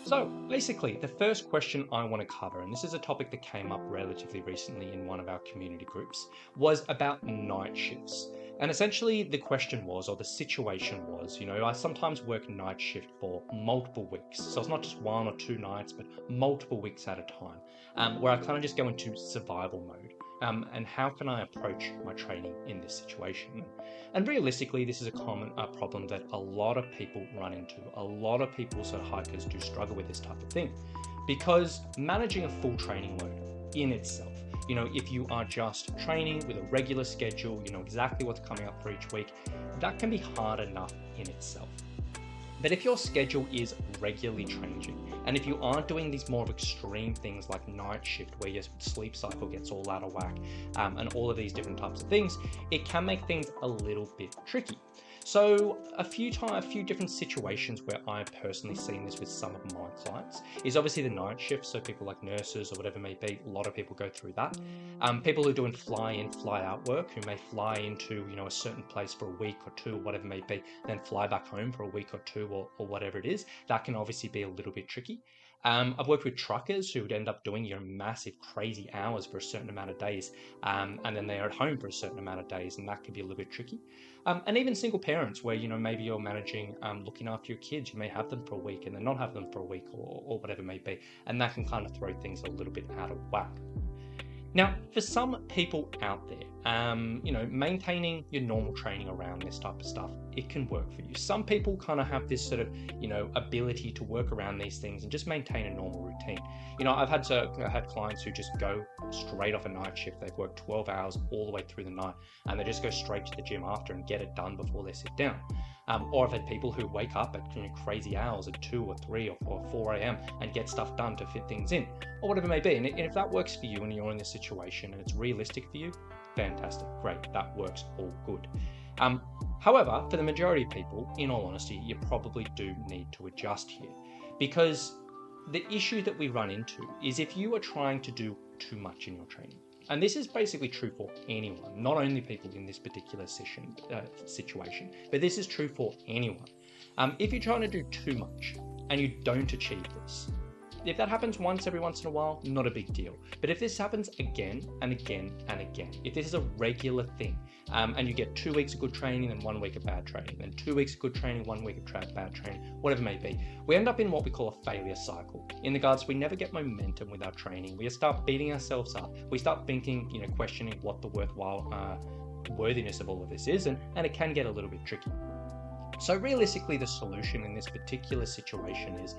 So basically, the first question I want to cover, and this is a topic that came up relatively recently in one of our community groups, was about night shifts. And essentially, the question was, or the situation was, I sometimes work night shift for multiple weeks. So it's not just one or two nights, but multiple weeks at a time, where I kind of just go into survival mode. And how can I approach my training in this situation? And realistically, this is a common problem that a lot of people run into. A lot of people, so hikers, do struggle with this type of thing because managing a full training load in itself, if you are just training with a regular schedule, you know exactly what's coming up for each week, that can be hard enough in itself. But if your schedule is regularly changing, and if you aren't doing these more of extreme things like night shift, where your sleep cycle gets all out of whack, and all of these different types of things, it can make things a little bit tricky. So a few different situations where I've personally seen this with some of my clients is obviously the night shift. So people like nurses or whatever it may be, a lot of people go through that. People who are doing fly in, fly out work, who may fly into a certain place for a week or two, whatever it may be, then fly back home for a week or two or whatever it is, that can obviously be a little bit tricky. I've worked with truckers who would end up doing massive, crazy hours for a certain amount of days, and then they're at home for a certain amount of days, and that can be a little bit tricky. And even single parents, where maybe you're managing looking after your kids, you may have them for a week and then not have them for a week or whatever it may be, and that can kind of throw things a little bit out of whack. Now, for some people out there, maintaining your normal training around this type of stuff, it can work for you. Some people kind of have this sort of, ability to work around these things and just maintain a normal routine. I've had clients who just go straight off a night shift. They've worked 12 hours all the way through the night, and they just go straight to the gym after and get it done before they sit down. Or I've had people who wake up at crazy hours at 2 or 3 or 4 a.m. and get stuff done to fit things in, or whatever it may be. And if that works for you and you're in this situation and it's realistic for you, fantastic, great, that works, all good. However, for the majority of people, in all honesty, you probably do need to adjust here, because the issue that we run into is if you are trying to do too much in your training. And this is basically true for anyone, not only people in this particular situation, but this is true for anyone. If you're trying to do too much and you don't achieve this, if that happens every once in a while, not a big deal. But if this happens again and again and again, if this is a regular thing, and you get 2 weeks of good training and 1 week of bad training, then 2 weeks of good training, 1 week of bad training, whatever it may be, we end up in what we call a failure cycle. In regards, we never get momentum with our training. We start beating ourselves up. We start thinking, questioning what the worthiness of all of this is, and it can get a little bit tricky. So realistically, the solution in this particular situation is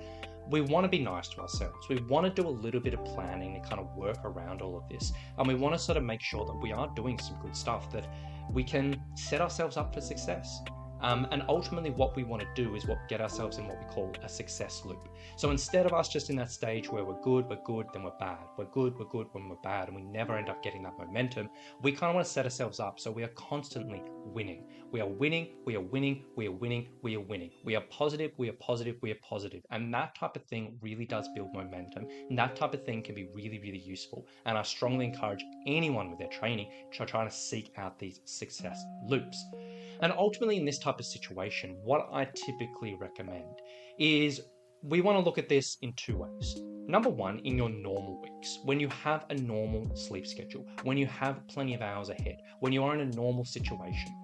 we want to be nice to ourselves. We want to do a little bit of planning to kind of work around all of this. And we want to sort of make sure that we are doing some good stuff, that we can set ourselves up for success. And ultimately what we want to do is get ourselves in what we call a success loop. So instead of us just in that stage where we're good, then we're bad, we're good, when we're bad, and we never end up getting that momentum, we kind of want to set ourselves up so we are constantly winning. We are winning, we are winning, we are winning, we are winning. We are positive, we are positive, we are positive. And that type of thing really does build momentum. And that type of thing can be really, really useful. And I strongly encourage anyone with their training to try to seek out these success loops. And ultimately, in this type of situation, what I typically recommend is we want to look at this in two ways. Number one, in your normal weeks, when you have a normal sleep schedule, when you have plenty of hours ahead, when you are in a normal situation,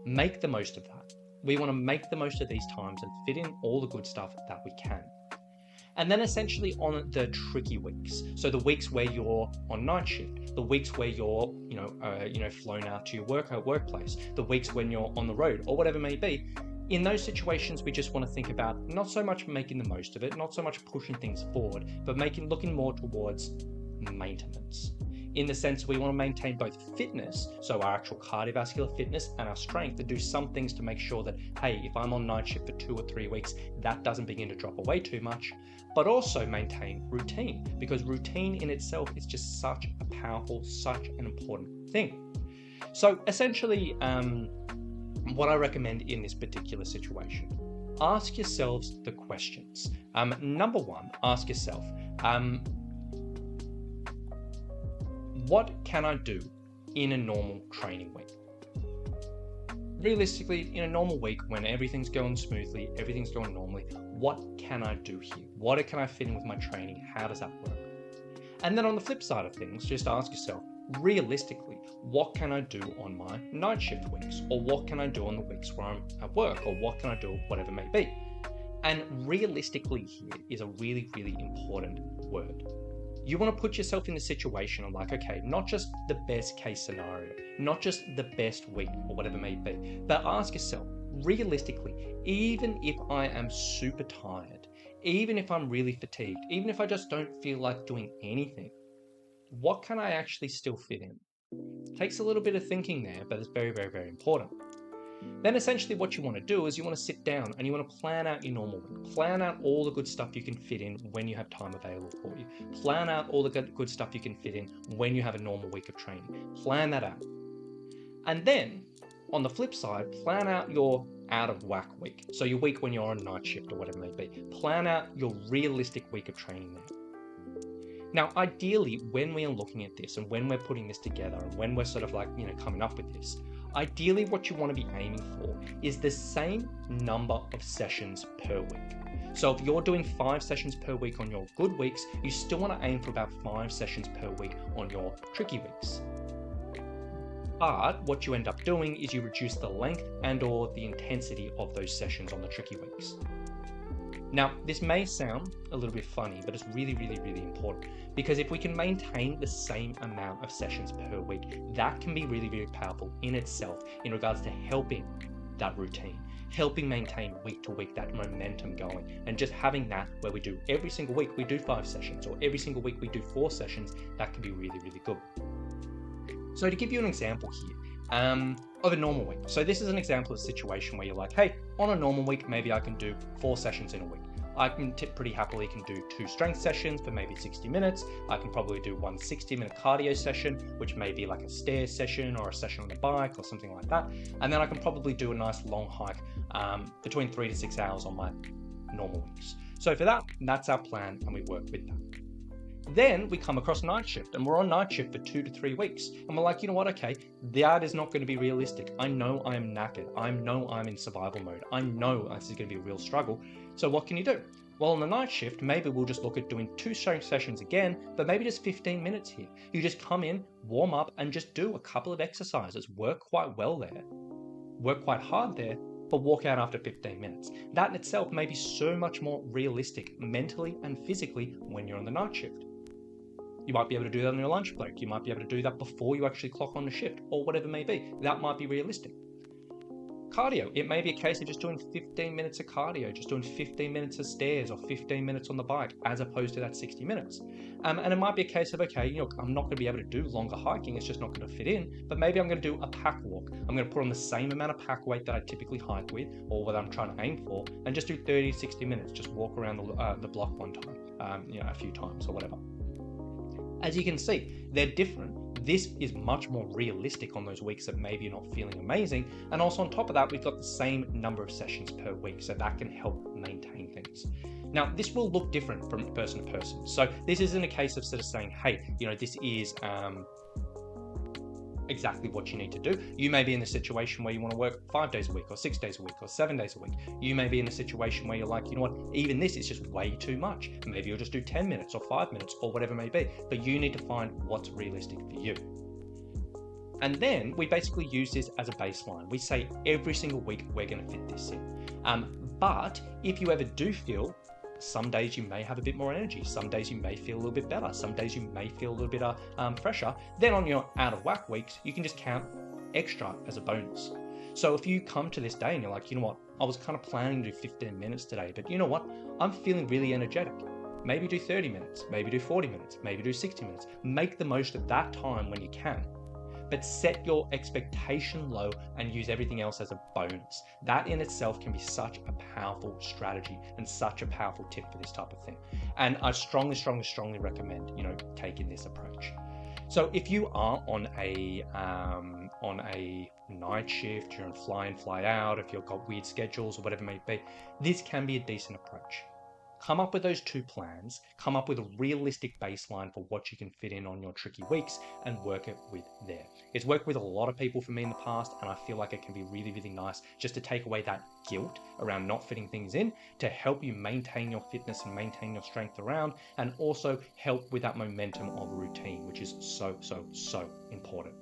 make the most of that. We want to make the most of these times and fit in all the good stuff that we can. And then essentially on the tricky weeks, so the weeks where you're on night shift, the weeks where you're, flown out to your workplace, the weeks when you're on the road or whatever it may be, in those situations, we just want to think about not so much making the most of it, not so much pushing things forward, but looking more towards maintenance. In the sense we want to maintain both fitness, so our actual cardiovascular fitness and our strength, and do some things to make sure that, hey, if I'm on night shift for 2 or 3 weeks, that doesn't begin to drop away too much, but also maintain routine, because routine in itself is just such a powerful, such an important thing. So essentially, what I recommend in this particular situation, ask yourselves the questions. Number one, ask yourself, what can I do in a normal training week? Realistically, in a normal week when everything's going smoothly, everything's going normally, what can I do here? What can I fit in with my training? How does that work? And then on the flip side of things, just ask yourself, realistically, what can I do on my night shift weeks? Or what can I do on the weeks where I'm at work? Or what can I do, whatever it may be? And realistically here is a really, really important word. You want to put yourself in the situation of like, okay, not just the best case scenario, not just the best week or whatever it may be, but ask yourself, realistically, even if I am super tired, even if I'm really fatigued, even if I just don't feel like doing anything, what can I actually still fit in? It takes a little bit of thinking there, but it's very, very, very important. Then essentially what you want to do is you want to sit down and you want to plan out your normal week. Plan out all the good stuff you can fit in when you have time available for you. Plan out all the good stuff you can fit in when you have a normal week of training. Plan that out. And then on the flip side, plan out your out of whack week. So your week when you're on night shift or whatever it may be. Plan out your realistic week of training there. Now, ideally, when we are looking at this and when we're putting this together and when we're sort of like, coming up with this, ideally what you want to be aiming for is the same number of sessions per week. So if you're doing 5 sessions per week on your good weeks, you still want to aim for about 5 sessions per week on your tricky weeks. But what you end up doing is you reduce the length and or the intensity of those sessions on the tricky weeks. Now, this may sound a little bit funny, but it's really, really, really important because if we can maintain the same amount of sessions per week, that can be really, really powerful in itself in regards to helping that routine, helping maintain week to week that momentum going, and just having that where we do every single week, we do 5 sessions, or every single week we do 4 sessions, that can be really, really good. So to give you an example here, of a normal week. So this is an example of a situation where you're like, hey, on a normal week, maybe I can do 4 sessions in a week. I can pretty happily can do 2 strength sessions for maybe 60 minutes. I can probably do one 60-minute cardio session, which may be like a stair session or a session on the bike or something like that. And then I can probably do a nice long hike between 3 to 6 hours on my normal weeks. So for that, that's our plan and we work with that. Then we come across night shift and we're on night shift for 2 to 3 weeks. And we're like, you know what? Okay, that is not going to be realistic. I know I am knackered. I know I'm in survival mode. I know this is going to be a real struggle. So what can you do? Well, on the night shift, maybe we'll just look at doing 2 strength sessions again, but maybe just 15 minutes here. You just come in, warm up, and just do a couple of exercises. Work quite well there. Work quite hard there, but walk out after 15 minutes. That in itself may be so much more realistic mentally and physically when you're on the night shift. You might be able to do that on your lunch break. You might be able to do that before you actually clock on the shift or whatever it may be. That might be realistic. Cardio, it may be a case of just doing 15 minutes of cardio, just doing 15 minutes of stairs or 15 minutes on the bike as opposed to that 60 minutes. And it might be a case of, okay, I'm not going to be able to do longer hiking. It's just not going to fit in, but maybe I'm going to do a pack walk. I'm going to put on the same amount of pack weight that I typically hike with or what I'm trying to aim for and just do 30, 60 minutes, just walk around the block one time, a few times or whatever. As you can see, they're different. This is much more realistic on those weeks that maybe you're not feeling amazing. And also on top of that, we've got the same number of sessions per week, so that can help maintain things. Now, this will look different from person to person. So this isn't a case of sort of saying, hey, this is exactly what you need to do. You may be in a situation where you want to work 5 days a week or 6 days a week or 7 days a week. You may be in a situation where you're like, you know what, even this is just way too much. Maybe you'll just do 10 minutes or 5 minutes or whatever it may be, but you need to find what's realistic for you. And then we basically use this as a baseline. We say every single week we're going to fit this in. But if you ever do feel some days you may have a bit more energy, some days you may feel a little bit better, some days you may feel a little bit fresher, then on your out of whack weeks, you can just count extra as a bonus. So if you come to this day and you're like, you know what, I was kind of planning to do 15 minutes today, but you know what, I'm feeling really energetic. Maybe do 30 minutes, maybe do 40 minutes, maybe do 60 minutes. Make the most of that time when you can. But set your expectation low and use everything else as a bonus. That in itself can be such a powerful strategy and such a powerful tip for this type of thing. And I strongly recommend, taking this approach. So if you are on a night shift, you're on fly in, fly out, if you've got weird schedules or whatever it may be, this can be a decent approach. come up with those 2 plans, come up with a realistic baseline for what you can fit in on your tricky weeks, and work it with there. It's worked with a lot of people for me in the past, and I feel like it can be really, really nice just to take away that guilt around not fitting things in, to help you maintain your fitness and maintain your strength around, and also help with that momentum of routine, which is so, so, so important.